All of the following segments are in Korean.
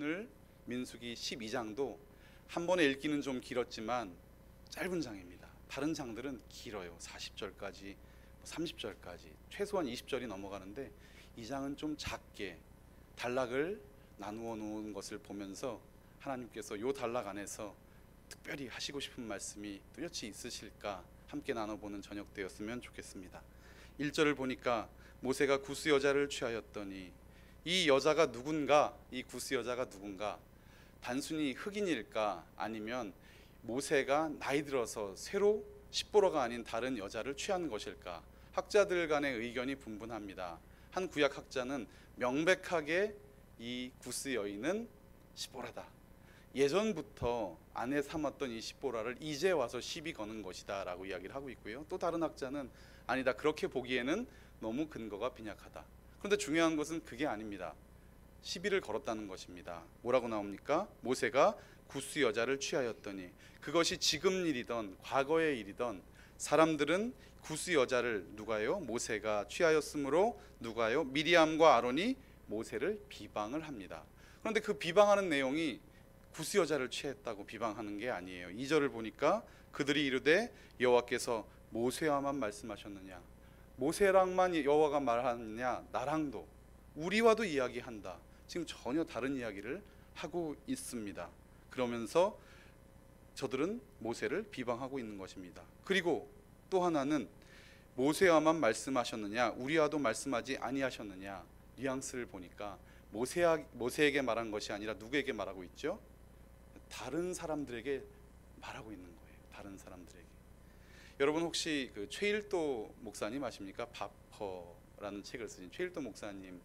오늘 민수기 12장도 한 번에 읽기는 좀 길었지만 짧은 장입니다. 다른 장들은 길어요. 40절까지 30절까지 최소한 20절이 넘어가는데 이 장은 좀 작게 단락을 나누어 놓은 것을 보면서 하나님께서 이 단락 안에서 특별히 하시고 싶은 말씀이 뚜렷이 있으실까 함께 나눠보는 저녁 되었으면 좋겠습니다. 1절을 보니까 모세가 구스 여자를 취하였더니, 이 여자가 누군가, 이 구스 여자가 누군가, 단순히 흑인일까 아니면 모세가 나이 들어서 새로 십보로가 아닌 다른 여자를 취한 것일까, 학자들 간의 의견이 분분합니다. 한 구약 학자는 명백하게 이 구스 여인은 십보라다, 예전부터 아내 삼았던 이 십보라를 이제 와서 시비 거는 것이다 라고 이야기를 하고 있고요. 또 다른 학자는 아니다, 그렇게 보기에는 너무 근거가 빈약하다. 그런데 중요한 것은 그게 아닙니다. 시비를 걸었다는 것입니다. 뭐라고 나옵니까? 모세가 구스 여자를 취하였더니, 그것이 지금 일이던 과거의 일이던 사람들은 구스 여자를 누가요? 모세가 취하였으므로 누가요? 미리암과 아론이 모세를 비방을 합니다. 그런데 그 비방하는 내용이 구스 여자를 취했다고 비방하는 게 아니에요. 2절을 보니까 그들이 이르되 여호와께서 모세와만 말씀하셨느냐, 모세랑만 여호와가 말하느냐, 나랑도 우리와도 이야기한다. 지금 전혀 다른 이야기를 하고 있습니다. 그러면서 저들은 모세를 비방하고 있는 것입니다. 그리고 또 하나는 모세와만 말씀하셨느냐, 우리와도 말씀하지 아니하셨느냐. 뉘앙스를 보니까 모세에게 말한 것이 아니라 누구에게 말하고 있죠? 다른 사람들에게 말하고 있는 거예요. 다른 사람들에게. 여러분 혹시 그 최일도 목사님 아십니까? 바퍼라는 책을 쓰신 최일도 목사님,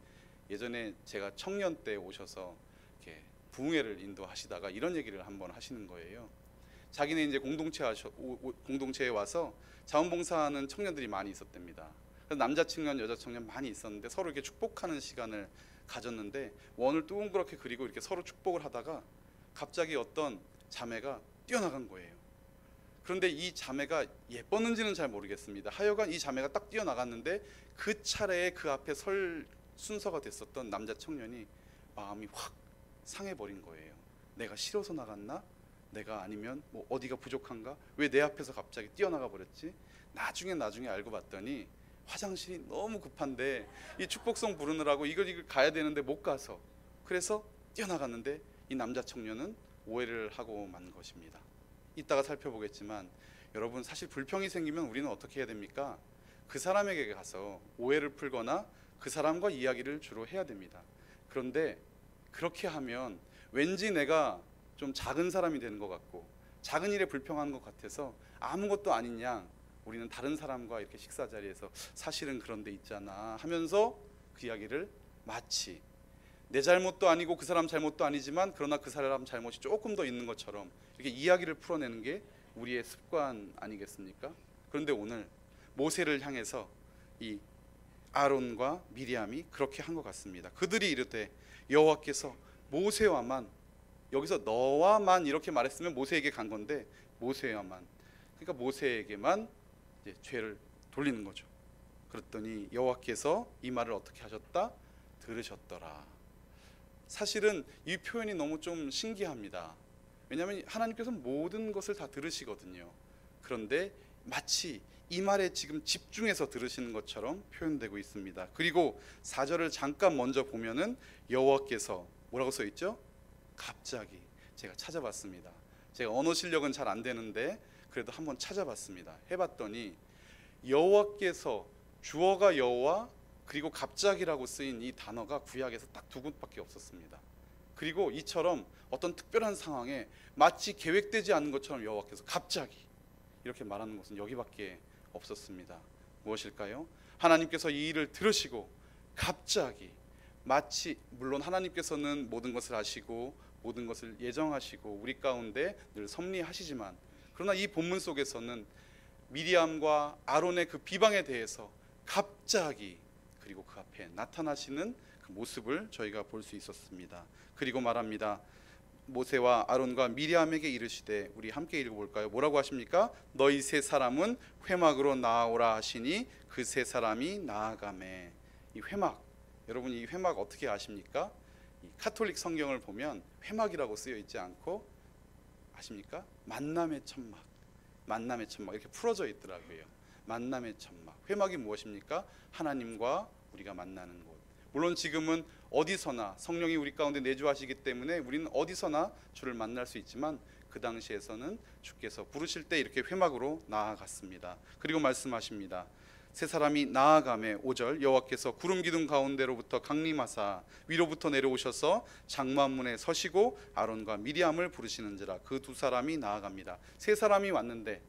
예전에 제가 청년 때 오셔서 이렇게 부흥회를 인도하시다가 이런 얘기를 한번 하시는 거예요. 자기네 이제 공동체에 와서 자원봉사하는 청년들이 많이 있었답니다. 남자 청년, 여자 청년 많이 있었는데 서로 이렇게 축복하는 시간을 가졌는데 원을 둥그렇게 그리고 이렇게 서로 축복을 하다가 갑자기 어떤 자매가 뛰어나간 거예요. 그런데 이 자매가 예뻤는지는 잘 모르겠습니다. 하여간 이 자매가 딱 뛰어나갔는데 그 차례에 그 앞에 설 순서가 됐었던 남자 청년이 마음이 확 상해버린 거예요. 내가 싫어서 나갔나? 내가 아니면 뭐 어디가 부족한가? 왜 내 앞에서 갑자기 뛰어나가 버렸지? 나중에 알고 봤더니 화장실이 너무 급한데 이 축복송 부르느라고 이걸 가야 되는데 못 가서, 그래서 뛰어나갔는데 이 남자 청년은 오해를 하고 만 것입니다. 이따가 살펴보겠지만 여러분, 사실 불평이 생기면 우리는 어떻게 해야 됩니까? 그 사람에게 가서 오해를 풀거나 그 사람과 이야기를 주로 해야 됩니다. 그런데 그렇게 하면 왠지 내가 좀 작은 사람이 되는 것 같고 작은 일에 불평하는 것 같아서 아무것도 아닌 양 우리는 다른 사람과 이렇게 식사 자리에서 사실은 그런 데 있잖아 하면서 그 이야기를 마치 내 잘못도 아니고 그 사람 잘못도 아니지만 그러나 그 사람 잘못이 조금 더 있는 것처럼 이렇게 이야기를 풀어내는 게 우리의 습관 아니겠습니까? 그런데 오늘 모세를 향해서 이 아론과 미리암이 그렇게 한 것 같습니다. 그들이 이르되 여호와께서 모세와만, 여기서 너와만 이렇게 말했으면 모세에게 간 건데 모세와만, 그러니까 모세에게만 이제 죄를 돌리는 거죠. 그랬더니 여호와께서 이 말을 어떻게 하셨다? 들으셨더라. 사실은 이 표현이 너무 좀 신기합니다. 왜냐하면 하나님께서 모든 것을 다 들으시거든요. 그런데 마치 이 말에 지금 집중해서 들으시는 것처럼 표현되고 있습니다. 그리고 4절을 잠깐 먼저 보면은 여호와께서 뭐라고 써 있죠? 갑자기. 제가 찾아봤습니다. 제가 언어 실력은 잘 안 되는데 그래도 한번 찾아봤습니다. 해봤더니 여호와께서, 주어가 여호와 그리고 갑자기라고 쓰인 이 단어가 구약에서 딱 두 곳밖에 없었습니다. 그리고 이처럼 어떤 특별한 상황에 마치 계획되지 않은 것처럼 여호와께서 갑자기 이렇게 말하는 것은 여기밖에 없었습니다. 무엇일까요? 하나님께서 이 일을 들으시고 갑자기, 마치 물론 하나님께서는 모든 것을 아시고 모든 것을 예정하시고 우리 가운데 늘 섭리하시지만, 그러나 이 본문 속에서는 미리암과 아론의 그 비방에 대해서 갑자기 그리고 그 앞에 나타나시는 그 모습을 저희가 볼 수 있었습니다. 그리고 말합니다. 모세와 아론과 미리암에게 이르시되, 우리 함께 읽어볼까요? 뭐라고 하십니까? 너희 세 사람은 회막으로 나아오라 하시니 그 세 사람이 나아가매. 이 회막, 여러분 이 회막 어떻게 아십니까? 이 카톨릭 성경을 보면 회막이라고 쓰여 있지 않고 아십니까? 만남의 천막, 만남의 천막 이렇게 풀어져 있더라고요. 만남의 천막. 회막이 무엇입니까? 하나님과 우리가 만나는 곳. 물론 지금은 어디서나 성령이 우리 가운데 내주하시기 때문에 우리는 어디서나 주를 만날 수 있지만 그 당시에서는 주께서 부르실 때 이렇게 회막으로 나아갔습니다. 그리고 말씀하십니다. 세 사람이 나아가매 5절 여호와께서 구름 기둥 가운데로부터 강림하사 위로부터 내려오셔서 장막문에 서시고 아론과 미리암을 부르시는지라. 그 두 사람이 나아갑니다. 세 사람이 왔는데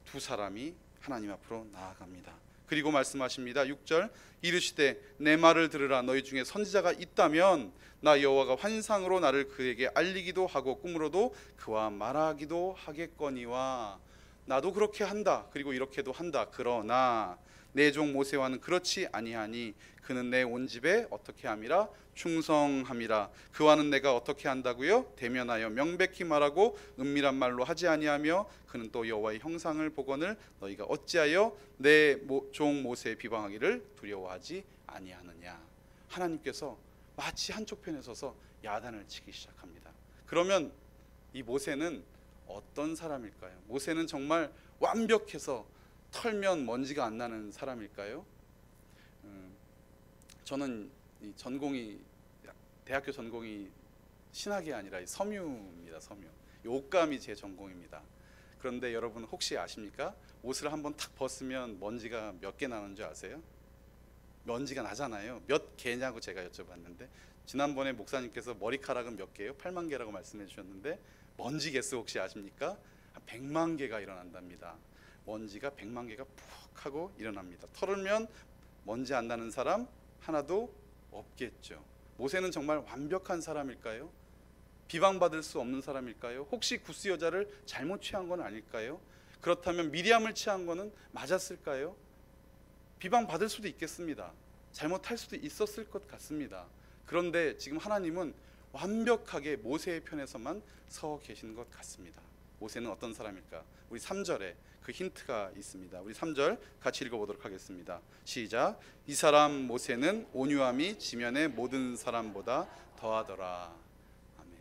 두 사람이 하나님 앞으로 나아갑니다. 그리고 말씀하십니다. 6절 이르시되 내 말을 들으라. 너희 중에 선지자가 있다면 나 여호와가 환상으로 나를 그에게 알리기도 하고 꿈으로도 그와 말하기도 하겠거니와. 나도 그렇게 한다. 그리고 이렇게도 한다. 그러나 내 종 모세와는 그렇지 아니하니 그는 내 온 집에 어떻게 함이라? 충성함이라. 그와는 내가 어떻게 한다고요? 대면하여 명백히 말하고 은밀한 말로 하지 아니하며 그는 또 여호와의 형상을 보거늘 너희가 어찌하여 내 종 모세의 비방하기를 두려워하지 아니하느냐. 하나님께서 마치 한쪽 편에 서서 야단을 치기 시작합니다. 그러면 이 모세는 어떤 사람일까요? 모세는 정말 완벽해서 털면 먼지가 안 나는 사람일까요? 저는 이 전공이 대학교 전공이 신학이 아니라 섬유입니다. 섬유. 옷감이 제 전공입니다. 그런데 여러분 혹시 아십니까? 옷을 한번 탁 벗으면 먼지가 몇 개 나는 줄 아세요? 먼지가 나잖아요. 몇 개냐고 제가 여쭤봤는데 지난번에 목사님께서 머리카락은 몇 개예요? 8만 개라고 말씀해 주셨는데 먼지 개수 혹시 아십니까? 100만 개가 일어난답니다. 먼지가 100만 개가 푹 하고 일어납니다. 털으면 먼지 안 나는 사람 하나도 없겠죠. 모세는 정말 완벽한 사람일까요? 비방받을 수 없는 사람일까요? 혹시 구스 여자를 잘못 취한 건 아닐까요? 그렇다면 미리암을 취한 거는 맞았을까요? 비방받을 수도 있겠습니다. 잘못할 수도 있었을 것 같습니다. 그런데 지금 하나님은 완벽하게 모세의 편에서만 서 계신 것 같습니다. 모세는 어떤 사람일까? 우리 3절에 그 힌트가 있습니다. 우리 3절 같이 읽어보도록 하겠습니다. 시작. 이 사람 모세는 온유함이 지면의 모든 사람보다 더하더라. 아멘.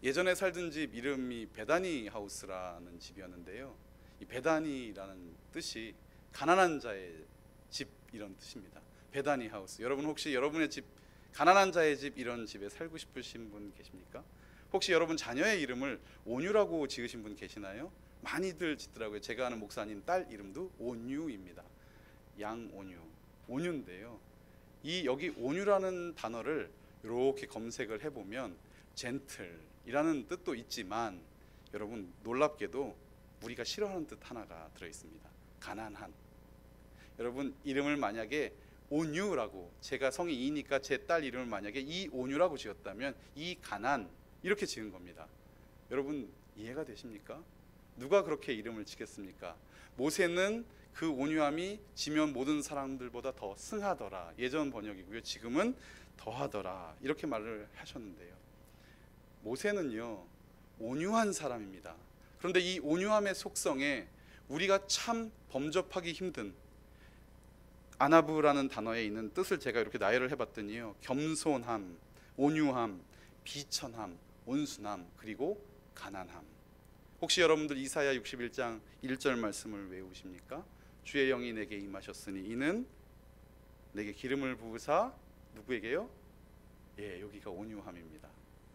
예전에 살던 집 이름이 베다니 하우스라는 집이었는데요. 이 베다니라는 뜻이 가난한 자의 집 이런 뜻입니다. 베다니 하우스. 여러분 혹시 여러분의 집 가난한 자의 집 이런 집에 살고 싶으신 분 계십니까? 혹시 여러분 자녀의 이름을 온유라고 지으신 분 계시나요? 많이들 짓더라고요. 제가 아는 목사님 딸 이름도 온유입니다. 양온유, 온유인데요. 이 여기 온유라는 단어를 이렇게 검색을 해보면 젠틀이라는 뜻도 있지만 여러분 놀랍게도 우리가 싫어하는 뜻 하나가 들어있습니다. 가난한. 여러분 이름을 만약에 온유라고, 제가 성이 이니까 제 딸 이름을 만약에 이온유라고 지었다면 이 가난 이렇게 지은 겁니다. 여러분 이해가 되십니까? 누가 그렇게 이름을 지겠습니까? 모세는 그 온유함이 지면 모든 사람들보다 더 승하더라. 예전 번역이고요. 지금은 더하더라. 이렇게 말을 하셨는데요. 모세는요 온유한 사람입니다. 그런데 이 온유함의 속성에 우리가 참 범접하기 힘든 아나브라는 단어에 있는 뜻을 제가 이렇게 나열을 해봤더니요. 겸손함, 온유함, 비천함, 온순함, 그리고 가난함. 혹시 여러분들 이사야 61장 1절 말씀을 외우십니까? 주의 영이 내게 임하셨으니 이는 내게 기름을 부으사 누구에게요? 예, 여기가 온유함입니다.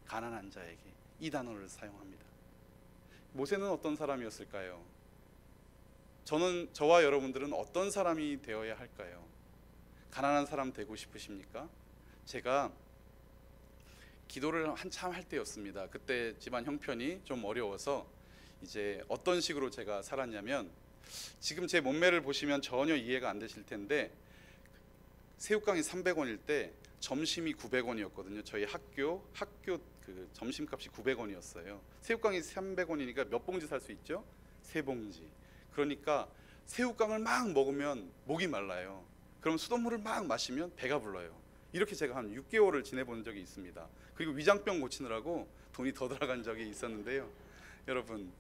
가난한 자에게 이 단어를 사용합니다. 모세는 어떤 사람이었을까요? 저와 여러분들은 어떤 사람이 되어야 할까요? 가난한 사람 되고 싶으십니까? 제가 기도를 한참 할 때였습니다. 그때 집안 형편이 좀 어려워서 이제 어떤 식으로 제가 살았냐면, 지금 제 몸매를 보시면 전혀 이해가 안 되실 텐데 새우깡이 300원일 때 점심이 900원이었거든요. 저희 학교 그 점심값이 900원이었어요. 새우깡이 300원이니까 몇 봉지 살 수 있죠? 3봉지. 그러니까 새우깡을 막 먹으면 목이 말라요. 그럼 수돗물을 막 마시면 배가 불러요. 이렇게 제가 한 6개월을 지내본 적이 있습니다. 그리고 위장병 고치느라고 돈이 더 들어간 적이 있었는데요. 여러분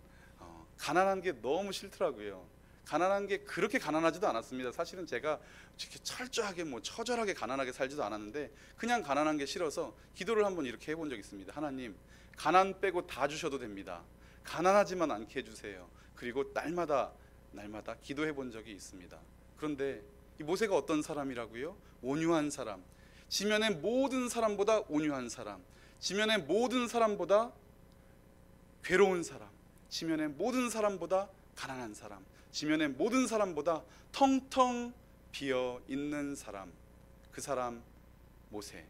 가난한 게 너무 싫더라고요. 가난한 게 그렇게 가난하지도 않았습니다. 사실은 제가 이렇게 철저하게 처절하게 가난하게 살지도 않았는데 그냥 가난한 게 싫어서 기도를 한번 이렇게 해본 적이 있습니다. 하나님, 가난 빼고 다 주셔도 됩니다. 가난하지만 않게 해주세요. 그리고 날마다 기도해 본 적이 있습니다. 그런데 이 모세가 어떤 사람이라고요? 온유한 사람, 지면의 모든 사람보다 온유한 사람, 지면의 모든 사람보다 괴로운 사람, 지면의 모든 사람보다 가난한 사람, 지면의 모든 사람보다 텅텅 비어 있는 사람, 그 사람 모세.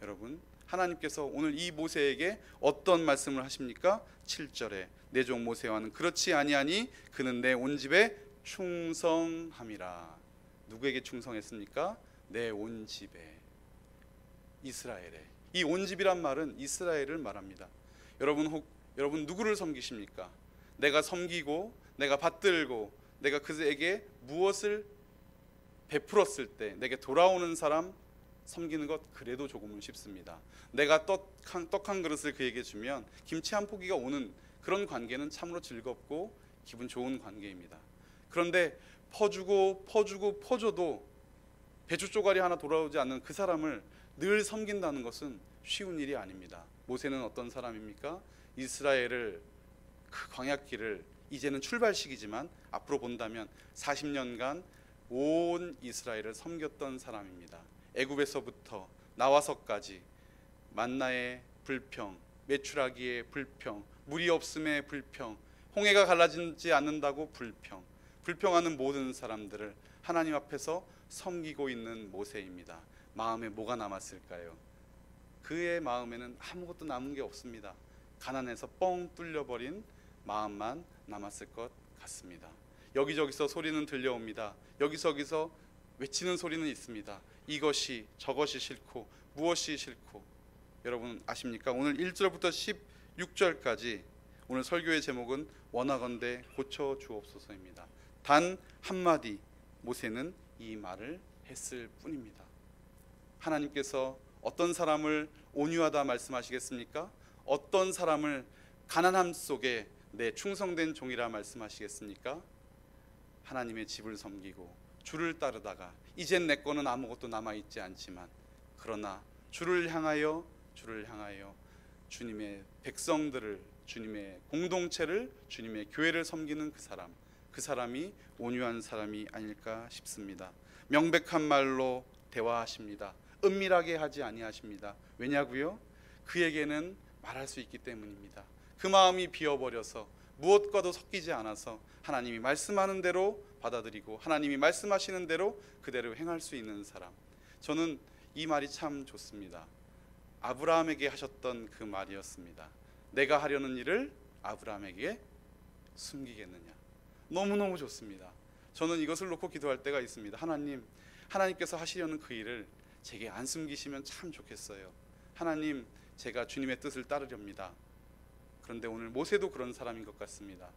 여러분, 하나님께서 오늘 이 모세에게 어떤 말씀을 하십니까? 7절에 내 종 모세와는 그렇지 아니하니 그는 내 온 집에 충성함이라. 누구에게 충성했습니까? 내 온 집에, 이스라엘에. 이 온 집이란 말은 이스라엘을 말합니다. 여러분 누구를 섬기십니까? 내가 섬기고 내가 받들고 내가 그에게 무엇을 베풀었을 때 내게 돌아오는 사람 섬기는 것 그래도 조금은 쉽습니다. 내가 떡 한 그릇을 그에게 주면 김치 한 포기가 오는 그런 관계는 참으로 즐겁고 기분 좋은 관계입니다. 그런데 퍼줘도 배추 쪼가리 하나 돌아오지 않는 그 사람을 늘 섬긴다는 것은 쉬운 일이 아닙니다. 모세는 어떤 사람입니까? 이스라엘을, 그 광야길을 이제는 출발식이지만 앞으로 본다면 40년간 온 이스라엘을 섬겼던 사람입니다. 애굽에서부터 나와서까지 만나의 불평, 메추라기의 불평, 물이 없음의 불평, 홍해가 갈라지지 않는다고 불평하는 모든 사람들을 하나님 앞에서 섬기고 있는 모세입니다. 마음에 뭐가 남았을까요? 그의 마음에는 아무것도 남은 게 없습니다. 가난해서 뻥 뚫려버린 마음만 남았을 것 같습니다. 여기저기서 소리는 들려옵니다. 여기저기서 외치는 소리는 있습니다. 이것이 저것이 싫고 무엇이 싫고. 여러분 아십니까? 오늘 1절부터 16절까지 오늘 설교의 제목은 원하건대 고쳐 주옵소서입니다. 단 한마디 모세는 이 말을 했을 뿐입니다. 하나님께서 어떤 사람을 온유하다 말씀하시겠습니까? 어떤 사람을 가난함 속에 내 충성된 종이라 말씀하시겠습니까? 하나님의 집을 섬기고 주를 따르다가 이젠 내 거는 아무것도 남아있지 않지만 그러나 주를 향하여 주님의 백성들을, 주님의 공동체를, 주님의 교회를 섬기는 그 사람이 온유한 사람이 아닐까 싶습니다. 명백한 말로 대화하십니다. 은밀하게 하지 아니하십니다. 왜냐고요? 그에게는 말할 수 있기 때문입니다. 그 마음이 비어버려서 무엇과도 섞이지 않아서 하나님이 말씀하는 대로 받아들이고 하나님이 말씀하시는 대로 그대로 행할 수 있는 사람. 저는 이 말이 참 좋습니다. 아브라함에게 하셨던 그 말이었습니다. 내가 하려는 일을 아브라함에게 숨기겠느냐. 너무너무 좋습니다. 저는 이것을 놓고 기도할 때가 있습니다. 하나님께서 하시려는 그 일을 제게 안 숨기시면 참 좋겠어요. 하나님, 제가 주님의 뜻을 따르렵니다. 그런데 오늘 모세도 그런 사람인 것 같습니다.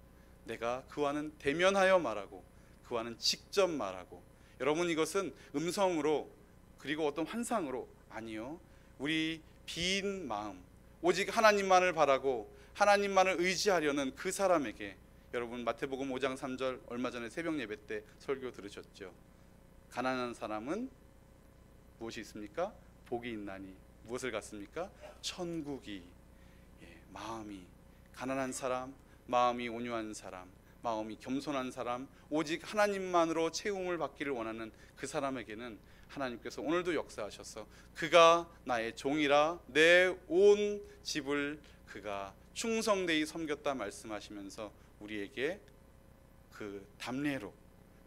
내가 그와는 대면하여 말하고 그와는 직접 말하고. 여러분, 이것은 음성으로 그리고 어떤 환상으로 아니요, 우리 빈 마음, 오직 하나님만을 바라고 하나님만을 의지하려는 그 사람에게. 여러분, 마태복음 5장 3절 얼마 전에 새벽 예배 때 설교 들으셨죠? 가난한 사람은 무엇이 있습니까? 복이 있나니. 무엇을 갖습니까? 천국이. 마음이 가난한 사람, 마음이 온유한 사람, 마음이 겸손한 사람, 오직 하나님만으로 채움을 받기를 원하는 그 사람에게는 하나님께서 오늘도 역사하셔서 그가 나의 종이라 내 온 집을 그가 충성되이 섬겼다 말씀하시면서 우리에게 그 담례로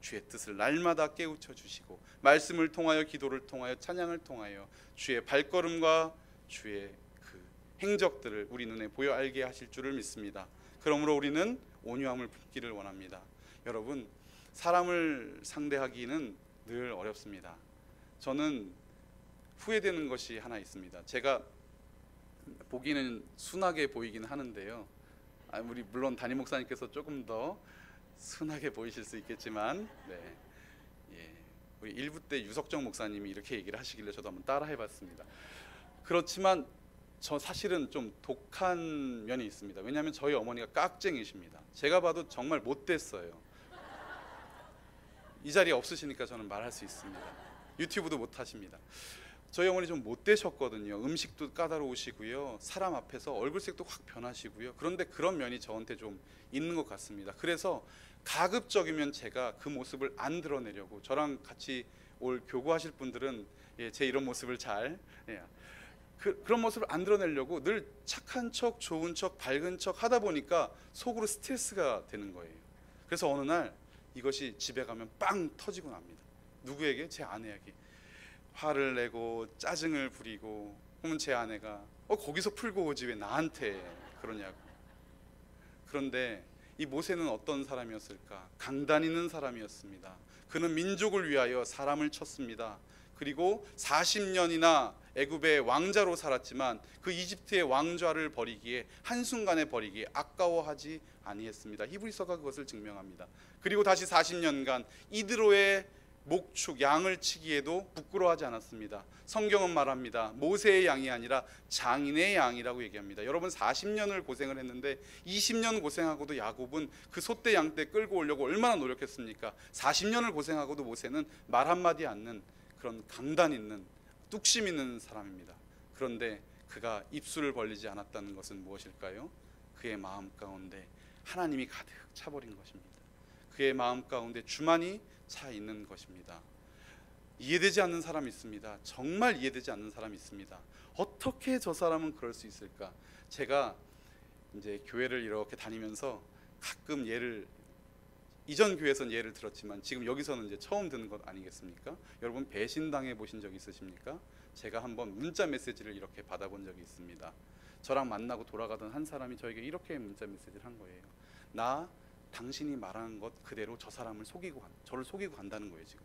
주의 뜻을 날마다 깨우쳐 주시고 말씀을 통하여, 기도를 통하여, 찬양을 통하여 주의 발걸음과 주의 그 행적들을 우리 눈에 보여 알게 하실 줄을 믿습니다. 그러므로 우리는 온유함을 품기를 원합니다. 여러분, 사람을 상대하기는 늘 어렵습니다. 저는 후회되는 것이 하나 있습니다. 제가 보기는 순하게 보이긴 하는데요. 우리 물론 담임 목사님께서 조금 더 순하게 보이실 수 있겠지만, 우리 1부 때 유석정 목사님이 이렇게 얘기를 하시길래 저도 한번 따라 해봤습니다. 그렇지만 저 사실은 좀 독한 면이 있습니다. 왜냐하면 저희 어머니가 깍쟁이십니다. 제가 봐도 정말 못됐어요. 이 자리에 없으시니까 저는 말할 수 있습니다. 유튜브도 못 하십니다. 저희 어머니 좀 못되셨거든요. 음식도 까다로우시고요. 사람 앞에서 얼굴색도 확 변하시고요. 그런데 그런 면이 저한테 좀 있는 것 같습니다. 그래서 가급적이면 제가 그 모습을 안 드러내려고, 저랑 같이 올 교구하실 분들은 제 이런 모습을 잘 그런 모습을 안 드러내려고 늘 착한 척, 좋은 척, 밝은 척 하다 보니까 속으로 스트레스가 되는 거예요. 그래서 어느 날 이것이 집에 가면 빵 터지고 납니다. 누구에게? 제 아내에게. 화를 내고 짜증을 부리고, 그러면 제 아내가 거기서 풀고 오지 왜 나한테 그러냐고. 그런데 이 모세는 어떤 사람이었을까? 강단 있는 사람이었습니다. 그는 민족을 위하여 사람을 쳤습니다. 그리고 40년이나 애굽의 왕자로 살았지만 그 이집트의 왕좌를 버리기에, 한순간에 버리기에 아까워하지 아니했습니다. 히브리서가 그것을 증명합니다. 그리고 다시 40년간 이드로의 목축 양을 치기에도 부끄러워하지 않았습니다. 성경은 말합니다. 모세의 양이 아니라 장인의 양이라고 얘기합니다. 여러분, 40년을 고생을 했는데 20년 고생하고도 야곱은 그 소떼 양떼 끌고 오려고 얼마나 노력했습니까? 40년을 고생하고도 모세는 말 한마디 않는 그런 강단 있는, 뚝심 있는 사람입니다. 그런데 그가 입술을 벌리지 않았다는 것은 무엇일까요? 그의 마음 가운데 하나님이 가득 차버린 것입니다. 그의 마음 가운데 주만이 차 있는 것입니다. 이해되지 않는 사람이 있습니다. 정말 이해되지 않는 사람이 있습니다. 어떻게 저 사람은 그럴 수 있을까? 제가 이제 교회를 이렇게 다니면서 가끔 이전 교회에서는 예를 들었지만 지금 여기서는 이제 처음 듣는 것 아니겠습니까? 여러분, 배신당해 보신 적 있으십니까? 제가 한번 문자 메시지를 이렇게 받아본 적이 있습니다. 저랑 만나고 돌아가던 한 사람이 저에게 이렇게 문자 메시지를 한 거예요. 당신이 말하는 것 그대로 저 사람을 저를 속이고 간다는 거예요. 지금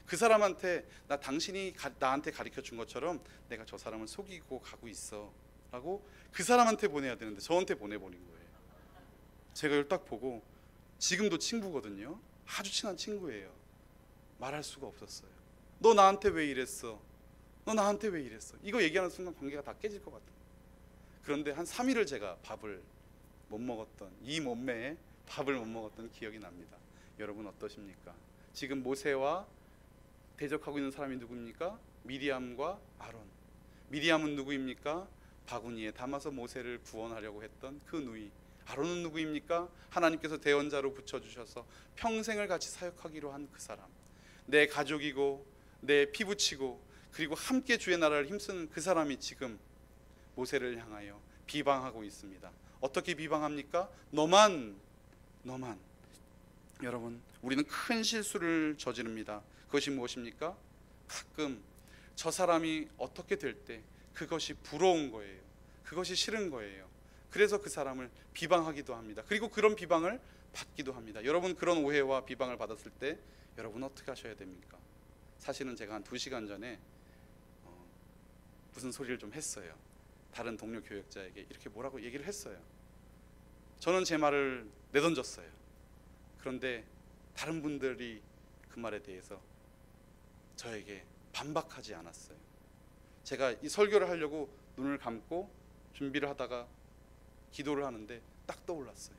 그 사람한테 당신이 나한테 가르쳐 준 것처럼 내가 저 사람을 속이고 가고 있어 라고 그 사람한테 보내야 되는데 저한테 보내버린 거예요. 제가 이걸 딱 보고, 지금도 친구거든요. 아주 친한 친구예요. 말할 수가 없었어요. 너 나한테 왜 이랬어? 너 나한테 왜 이랬어? 이거 얘기하는 순간 관계가 다 깨질 것 같아요. 그런데 한 3일을 제가 밥을 못 먹었던, 이 몸매에 밥을 못 먹었던 기억이 납니다. 여러분 어떠십니까? 지금 모세와 대적하고 있는 사람이 누구입니까? 미리암과 아론. 미리암은 누구입니까? 바구니에 담아서 모세를 구원하려고 했던 그 누이. 아론은 누구입니까? 하나님께서 대언자로 붙여주셔서 평생을 같이 사역하기로 한 그 사람. 내 가족이고 내 피부치고 그리고 함께 주의 나라를 힘쓰는 그 사람이 지금 모세를 향하여 비방하고 있습니다. 어떻게 비방합니까? 너만. 여러분, 우리는 큰 실수를 저지릅니다. 그것이 무엇입니까? 가끔 저 사람이 어떻게 될 때 그것이 부러운 거예요. 그것이 싫은 거예요. 그래서 그 사람을 비방하기도 합니다. 그리고 그런 비방을 받기도 합니다. 여러분, 그런 오해와 비방을 받았을 때 여러분 어떻게 하셔야 됩니까? 사실은 제가 한 2시간 전에 무슨 소리를 좀 했어요. 다른 동료 교역자에게 이렇게 뭐라고 얘기를 했어요. 저는 제 말을 내던졌어요. 그런데 다른 분들이 그 말에 대해서 저에게 반박하지 않았어요. 제가 이 설교를 하려고 눈을 감고 준비를 하다가 기도를 하는데 딱 떠올랐어요.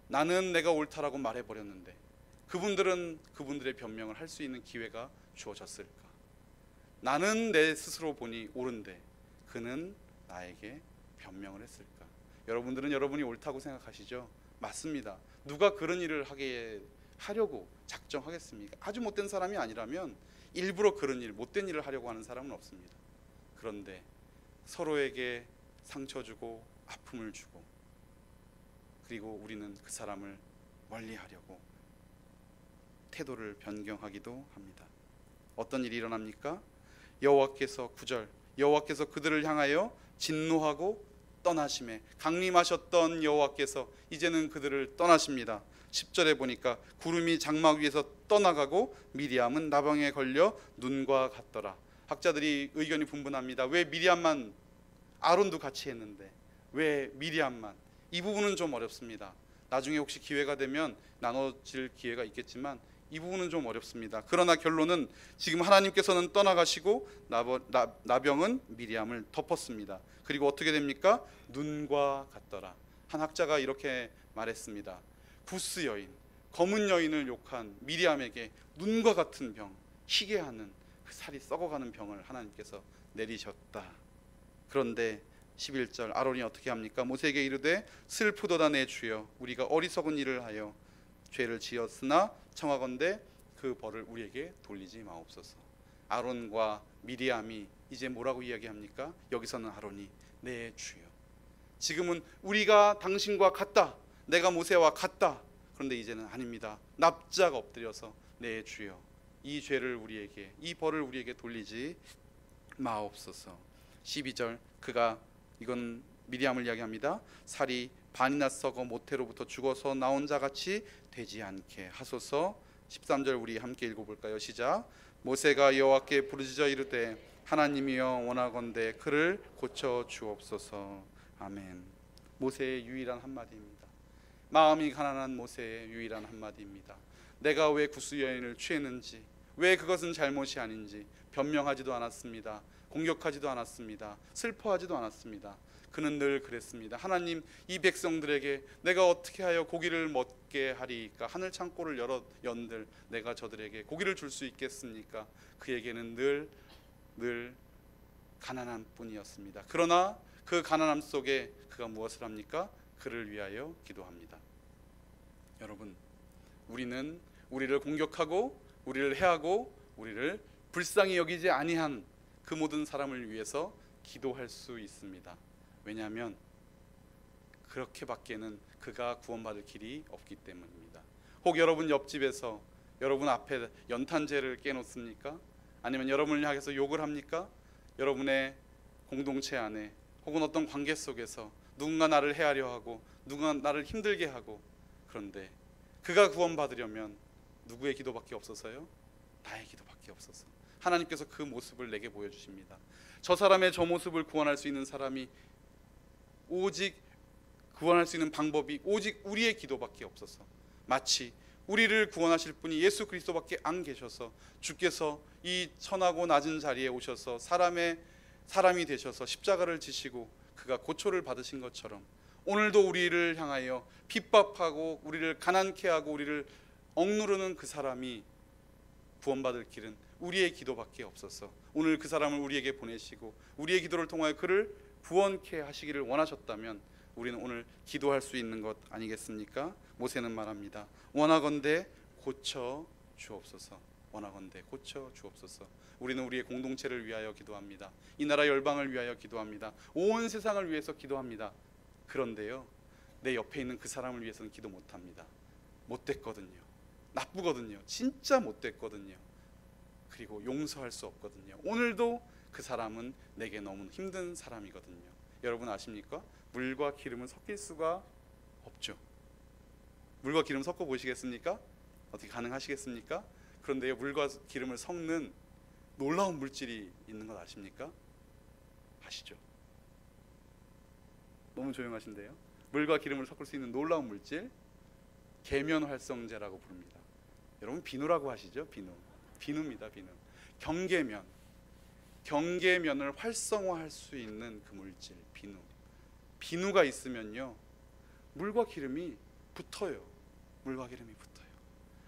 나는 내가 옳다라고 말해버렸는데 그분들은 그분들의 변명을 할 수 있는 기회가 주어졌을까? 나는 내 스스로 보니 옳은데 그는 나에게 변명을 했을까? 여러분들은 여러분이 옳다고 생각하시죠? 맞습니다. 누가 그런 일을 하려고 작정하겠습니까? 아주 못된 사람이 아니라면 일부러 그런 일, 못된 일을 하려고 하는 사람은 없습니다. 그런데 서로에게 상처 주고 아픔을 주고, 그리고 우리는 그 사람을 멀리하려고 태도를 변경하기도 합니다. 어떤 일이 일어납니까? 여호와께서 9절, 여호와께서 그들을 향하여 진노하고 떠나심에, 강림하셨던 여호와께서 이제는 그들을 떠나십니다. 10절에 보니까 구름이 장막 위에서 떠나가고 미리암은 나병에 걸려 눈과 같더라. 학자들이 의견이 분분합니다. 왜 미리암만, 아론도 같이 했는데 왜 미리암만? 이 부분은 좀 어렵습니다. 나중에 혹시 기회가 되면 나눠질 기회가 있겠지만 이 부분은 좀 어렵습니다. 그러나 결론은 지금 하나님께서는 떠나가시고 나병은 미리암을 덮었습니다. 그리고 어떻게 됩니까? 눈과 같더라. 한 학자가 이렇게 말했습니다. 구스 여인, 검은 여인을 욕한 미리암에게 눈과 같은 병, 희게 하는 그 살이 썩어가는 병을 하나님께서 내리셨다. 그런데 11절 아론이 어떻게 합니까? 모세에게 이르되 슬프도다 내 주여, 우리가 어리석은 일을 하여 죄를 지었으나 청하건대 그 벌을 우리에게 돌리지 마옵소서. 아론과 미리암이 이제 뭐라고 이야기합니까? 여기서는 아론이 내 주여, 지금은 우리가 당신과 같다, 내가 모세와 같다. 그런데 이제는 아닙니다. 납작 엎드려서 내 주여, 이 죄를 우리에게, 이 벌을 우리에게 돌리지 마옵소서. 12절 그가, 이건 미리암을 이야기합니다. 살이 반이나 썩어 모태로부터 죽어서 나온 자같이 되지 않게 하소서. 13절 우리 함께 읽어볼까요? 시작. 모세가 여호와께 부르짖어 이르되 하나님이여 원하건대 그를 고쳐 주옵소서. 아멘. 모세의 유일한 한마디입니다. 마음이 가난한 모세의 유일한 한마디입니다. 내가 왜 구스 여인을 취했는지, 왜 그것은 잘못이 아닌지 변명하지도 않았습니다. 공격하지도 않았습니다. 슬퍼하지도 않았습니다. 그는 늘 그랬습니다. 하나님, 이 백성들에게 내가 어떻게 하여 고기를 먹게 하리이까? 하늘 창고를 열어 연들 내가 저들에게 고기를 줄 수 있겠습니까? 그에게는 늘 가난한 뿐이었습니다. 그러나 그 가난함 속에 그가 무엇을 합니까? 그를 위하여 기도합니다. 여러분, 우리는 우리를 공격하고 우리를 해하고 우리를 불쌍히 여기지 아니한 그 모든 사람을 위해서 기도할 수 있습니다. 왜냐하면 그렇게밖에는 그가 구원받을 길이 없기 때문입니다. 혹 여러분 옆집에서 여러분 앞에 연탄재를 깨놓습니까? 아니면 여러분을 향해서 욕을 합니까? 여러분의 공동체 안에 혹은 어떤 관계 속에서 누군가 나를 해하려 하고 누군가 나를 힘들게 하고, 그런데 그가 구원받으려면 누구의 기도밖에 없어서요? 나의 기도밖에 없어서 하나님께서 그 모습을 내게 보여주십니다. 저 사람의 저 모습을 구원할 수 있는 사람이, 오직 구원할 수 있는 방법이 오직 우리의 기도밖에 없어서, 마치 우리를 구원하실 분이 예수 그리스도밖에 안 계셔서 주께서 이 천하고 낮은 자리에 오셔서 사람이 되셔서 십자가를 지시고 그가 고초를 받으신 것처럼 오늘도 우리를 향하여 핍박하고 우리를 가난케 하고 우리를 억누르는 그 사람이 구원받을 길은 우리의 기도밖에 없어서 오늘 그 사람을 우리에게 보내시고 우리의 기도를 통하여 그를 구원케 하시기를 원하셨다면 우리는 오늘 기도할 수 있는 것 아니겠습니까? 모세는 말합니다. 원하건대 고쳐 주옵소서. 원하건대 고쳐 주옵소서. 우리는 우리의 공동체를 위하여 기도합니다. 이 나라 열방을 위하여 기도합니다. 온 세상을 위해서 기도합니다. 그런데요, 내 옆에 있는 그 사람을 위해서는 기도 못합니다. 못됐거든요. 나쁘거든요. 진짜 못됐거든요. 그리고 용서할 수 없거든요. 오늘도 그 사람은 내게 너무 힘든 사람이거든요. 여러분 아십니까? 물과 기름은 섞일 수가 없죠. 물과 기름 섞어 보시겠습니까? 어떻게 가능하시겠습니까? 그런데 물과 기름을 섞는 놀라운 물질이 있는 것 아십니까? 아시죠? 너무 조용하신데요. 물과 기름을 섞을 수 있는 놀라운 물질, 계면활성제라고 부릅니다. 여러분 비누라고 하시죠? 비누입니다. 비누. 경계면을 활성화할 수 있는 그 물질, 비누가 있으면요, 물과 기름이 붙어요. 물과 기름이 붙어요.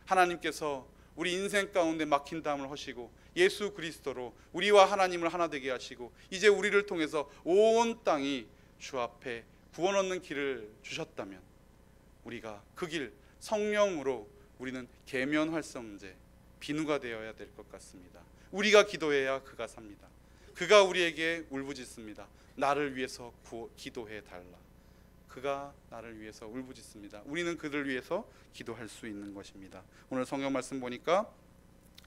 하나님께서 우리 인생 가운데 막힌 담을 허시고 예수 그리스도로 우리와 하나님을 하나 되게 하시고 이제 우리를 통해서 온 땅이 주 앞에 구원 얻는 길을 주셨다면 우리가 그 길 성령으로 우리는 계면활성제, 비누가 되어야 될 것 같습니다. 우리가 기도해야 그가 삽니다. 그가 우리에게 울부짖습니다. 나를 위해서 기도해 달라. 그가 나를 위해서 울부짖습니다. 우리는 그들 위해서 기도할 수 있는 것입니다. 오늘 성경 말씀 보니까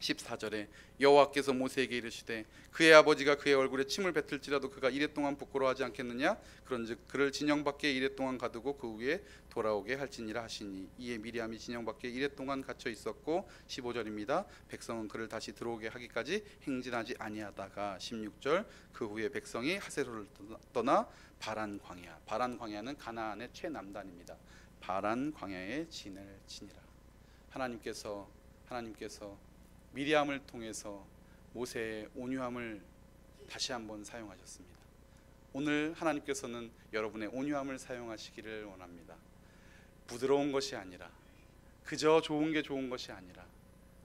14절에 여호와께서 모세에게 이르시되 그의 아버지가 그의 얼굴에 침을 뱉을지라도 그가 이레 동안 부끄러워하지 않겠느냐? 그런즉 그를 진영 밖에 이레 동안 가두고 그 후에 돌아오게 할지니라 하시니, 이에 미리암이 진영 밖에 이레 동안 갇혀 있었고, 15절입니다. 백성은 그를 다시 들어오게 하기까지 행진하지 아니하다가, 16절 그 후에 백성이 하세로를 떠나 바란 광야는 가나안의 최남단입니다. 바란 광야에 진을 치니라. 하나님께서 미리암을 통해서 모세의 온유함을 다시 한번 사용하셨습니다. 오늘 하나님께서는 여러분의 온유함을 사용하시기를 원합니다. 부드러운 것이 아니라 그저 좋은 게 좋은 것이 아니라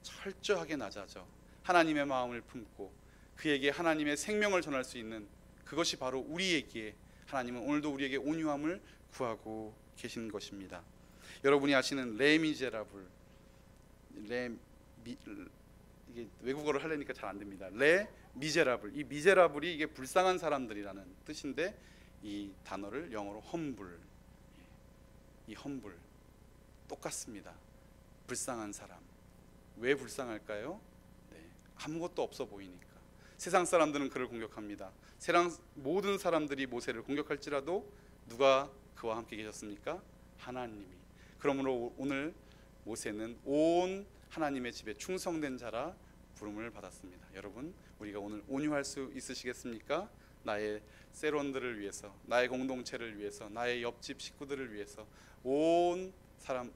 철저하게 낮아져 하나님의 마음을 품고 그에게 하나님의 생명을 전할 수 있는, 그것이 바로 우리에게, 하나님은 오늘도 우리에게 온유함을 구하고 계신 것입니다. 여러분이 아시는 레미제라블, 이게 외국어를 하려니까 잘 안 됩니다. 레미제라블, 이 미제라블이 이게 불쌍한 사람들이라는 뜻인데, 이 단어를 영어로 험불, 이 험불 똑같습니다. 불쌍한 사람. 왜 불쌍할까요? 아무것도 없어 보이니까. 세상 사람들은 그를 공격합니다. 세상 모든 사람들이 모세를 공격할지라도 누가 그와 함께 계셨습니까? 하나님이. 그러므로 오늘 모세는 온 하나님의 집에 충성된 자라 부름을 받았습니다. 여러분, 우리가 오늘 온유할 수 있으시겠습니까? 나의 세론들을 위해서, 나의 공동체를 위해서, 나의 옆집 식구들을 위해서, 온 사람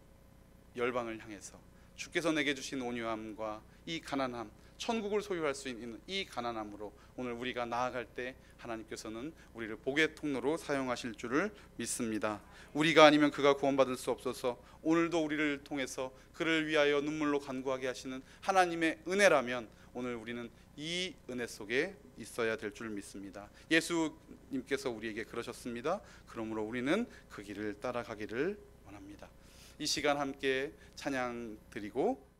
열방을 향해서 주께서 내게 주신 온유함과 이 가난함, 천국을 소유할 수 있는 이 가난함으로 오늘 우리가 나아갈 때 하나님께서는 우리를 복의 통로로 사용하실 줄을 믿습니다. 우리가 아니면 그가 구원받을 수 없어서 오늘도 우리를 통해서 그를 위하여 눈물로 간구하게 하시는 하나님의 은혜라면 오늘 우리는 이 은혜 속에 있어야 될 줄 믿습니다. 예수님께서 우리에게 그러셨습니다. 그러므로 우리는 그 길을 따라가기를 원합니다. 이 시간 함께 찬양 드리고